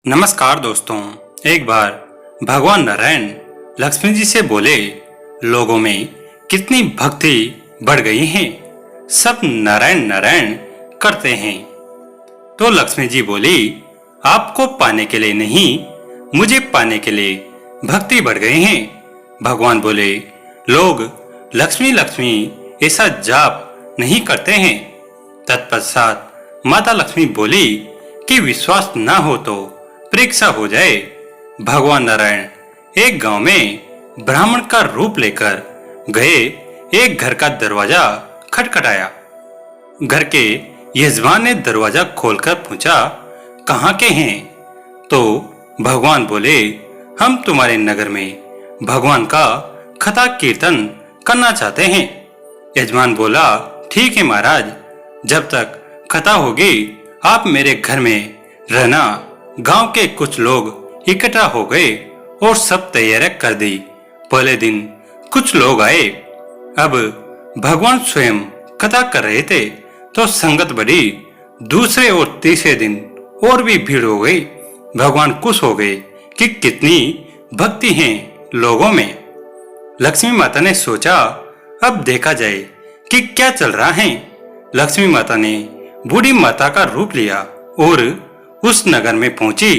नमस्कार दोस्तों। एक बार भगवान नारायण लक्ष्मी जी से बोले, लोगों में कितनी भक्ति बढ़ गई है, सब नारायण नारायण करते हैं। तो लक्ष्मी जी बोली, आपको पाने के लिए नहीं, मुझे पाने के लिए भक्ति बढ़ गई है। भगवान बोले, लोग लक्ष्मी लक्ष्मी ऐसा जाप नहीं करते हैं। तत्पश्चात माता लक्ष्मी बोली कि विश्वास ना हो तो परीक्षा हो जाए। भगवान नारायण एक गांव में ब्राह्मण का रूप लेकर गए। एक घर का दरवाजा खटखटाया। घर के यजमान ने दरवाजा खोलकर पूछा, कहाँ के हैं? तो भगवान बोले, हम तुम्हारे नगर में भगवान का कथा कीर्तन करना चाहते हैं। यजमान बोला, ठीक है महाराज, जब तक कथा होगी आप मेरे घर में रहना। गांव के कुछ लोग इकट्ठा हो गए और सब तैयारी कर दी। पहले दिन कुछ लोग आए। अब भगवान स्वयं कथा कर रहे थे तो संगत बढ़ी। दूसरे और तीसरे दिन और भी भीड़ हो गई। भगवान खुश हो गए कि कितनी भक्ति है लोगों में। लक्ष्मी माता ने सोचा, अब देखा जाए कि क्या चल रहा है। लक्ष्मी माता ने बूढ़ी माता का रूप लिया और उस नगर में पहुंची।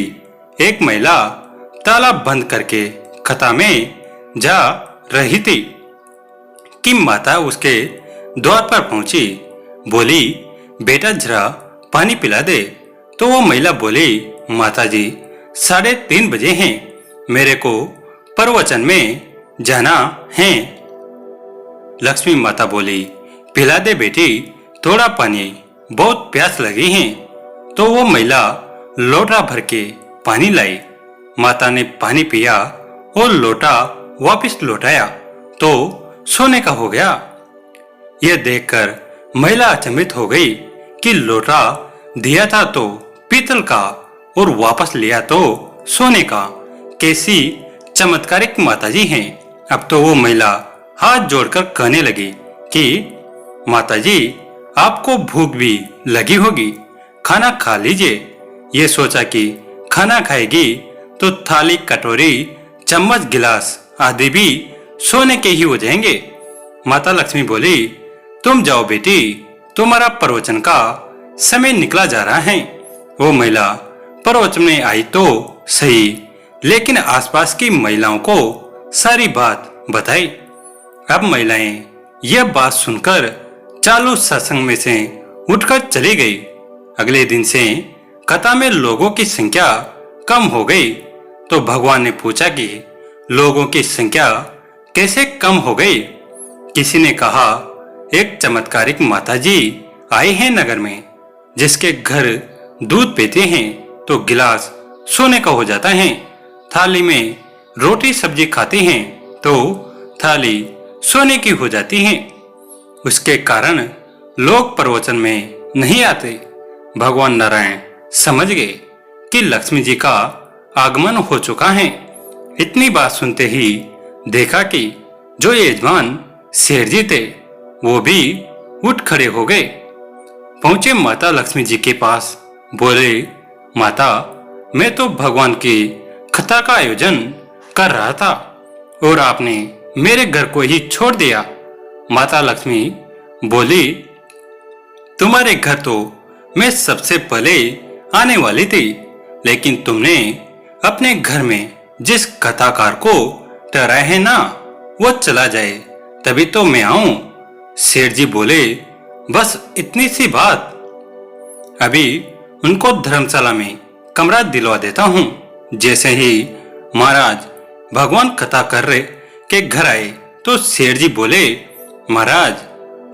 एक महिला ताला बंद करके कथा में जा रही थी कि माता उसके द्वार पर पहुंची। बोली, बेटा जरा पानी पिला दे। तो वो महिला बोली, माताजी 3:30 बजे हैं, मेरे को प्रवचन में जाना है। लक्ष्मी माता बोली, पिला दे बेटी, थोड़ा पानी, बहुत प्यास लगी है। तो वो महिला लोटा भर के पानी लाई। माता ने पानी पिया और लोटा वापस लौटाया तो सोने का हो गया। यह देखकर महिला अचंभित हो गई कि लोटा दिया था तो पीतल का और वापस लिया तो सोने का। कैसी चमत्कारिक माताजी हैं। अब तो वो महिला हाथ जोड़कर कहने लगी कि माताजी, आपको भूख भी लगी होगी, खाना खा लीजिए। ये सोचा कि खाना खाएगी तो थाली, कटोरी, चम्मच, गिलास आदि भी सोने के ही हो जाएंगे। माता लक्ष्मी बोली, तुम जाओ बेटी, तुम्हारा प्रवचन का समय निकला जा रहा है। वो महिला प्रवचन में आई तो सही, लेकिन आसपास की महिलाओं को सारी बात बताई। अब महिलाएं यह बात सुनकर चालू सत्संग में से उठकर चली गई। अगले दिन से कथा में लोगों की संख्या कम हो गई। तो भगवान ने पूछा कि लोगों की संख्या कैसे कम हो गई? किसी ने कहा, एक चमत्कारिक माताजी आई है नगर में, जिसके घर दूध पीते हैं तो गिलास सोने का हो जाता है। थाली में रोटी सब्जी खाती हैं तो थाली सोने की हो जाती है। उसके कारण लोग प्रवचन में नहीं आते। भगवान नारायण समझ गए कि लक्ष्मी जी का आगमन हो चुका है। इतनी बात सुनते ही देखा कि जो यजमान शेर जी थे वो भी उठ खड़े हो गए। पहुंचे माता लक्ष्मी जी के पास। बोले, माता, मैं तो भगवान की कथा का आयोजन कर रहा था और आपने मेरे घर को ही छोड़ दिया। माता लक्ष्मी बोली, तुम्हारे घर तो मैं सबसे पहले आने वाली थी, लेकिन तुमने अपने घर में जिस कथाकार को ठहराया है ना, वो चला जाए तभी तो मैं आऊं। शेर जी बोले, बस इतनी सी बात, अभी उनको धर्मशाला में कमरा दिलवा देता हूं। जैसे ही महाराज भगवान कथा कर रहे के घर आए तो शेर जी बोले, महाराज,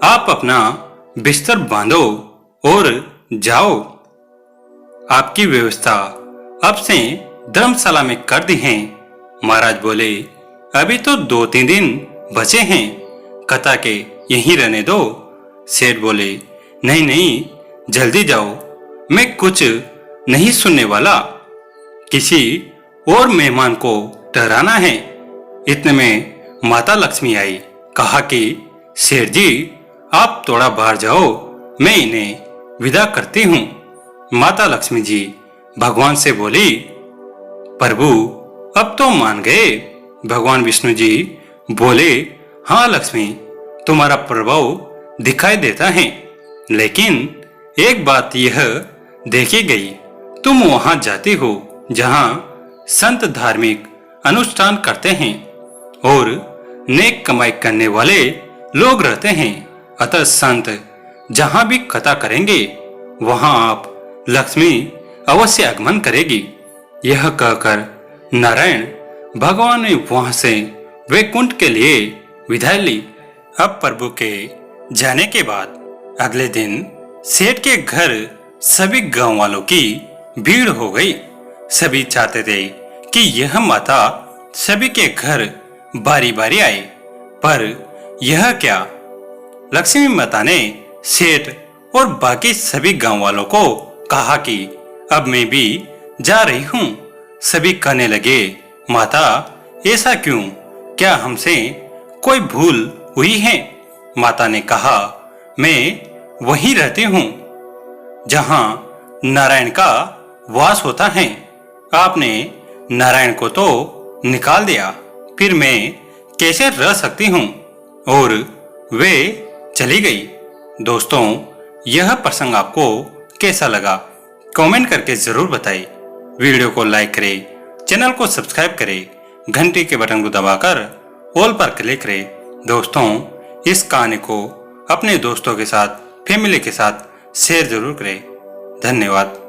आप अपना बिस्तर बांधो और जाओ। आपकी व्यवस्था अब से धर्मशाला में कर दी है। महाराज बोले, अभी तो 2-3 दिन बचे हैं, कथा के यहीं रहने दो। सेठ बोले, नहीं नहीं, जल्दी जाओ, मैं कुछ नहीं सुनने वाला, किसी और मेहमान को ठहराना है। इतने में माता लक्ष्मी आई। कहा कि सेठ जी, आप थोड़ा बाहर जाओ, मैं इन्हें विदा करती हूँ। माता लक्ष्मी जी भगवान से बोली, प्रभु अब तो मान गए। भगवान विष्णु जी बोले, हाँ लक्ष्मी, तुम्हारा प्रभाव दिखाई देता है, लेकिन एक बात यह देखी गई, तुम वहां जाती हो जहां संत धार्मिक अनुष्ठान करते हैं और नेक कमाई करने वाले लोग रहते हैं। अतः संत जहां भी कथा करेंगे वहां आप लक्ष्मी अवश्य आगमन करेगी। यह कहकर नारायण भगवान ने वहां से वैकुंठ के लिए विदाई ली। अब प्रभु के जाने के बाद अगले दिन सेठ के घर सभी गांव वालों की भीड़ हो गई। सभी चाहते थे कि यह माता सभी के घर बारी बारी आए, पर यह क्या, लक्ष्मी माता ने सेठ और बाकी सभी गांव वालों को कहा कि अब मैं भी जा रही हूँ। सभी कहने लगे, माता ऐसा क्यों, क्या हमसे कोई भूल हुई है? माता ने कहा, मैं वहीं रहती हूँ जहां नारायण का वास होता है। आपने नारायण को तो निकाल दिया, फिर मैं कैसे रह सकती हूँ? और वे चली गई। दोस्तों, यह प्रसंग आपको कैसा लगा कमेंट करके जरूर बताइए। वीडियो को लाइक करें, चैनल को सब्सक्राइब करें, घंटी के बटन को दबाकर ऑल पर क्लिक करें। दोस्तों, इस कहानी को अपने दोस्तों के साथ, फैमिली के साथ शेयर जरूर करें। धन्यवाद।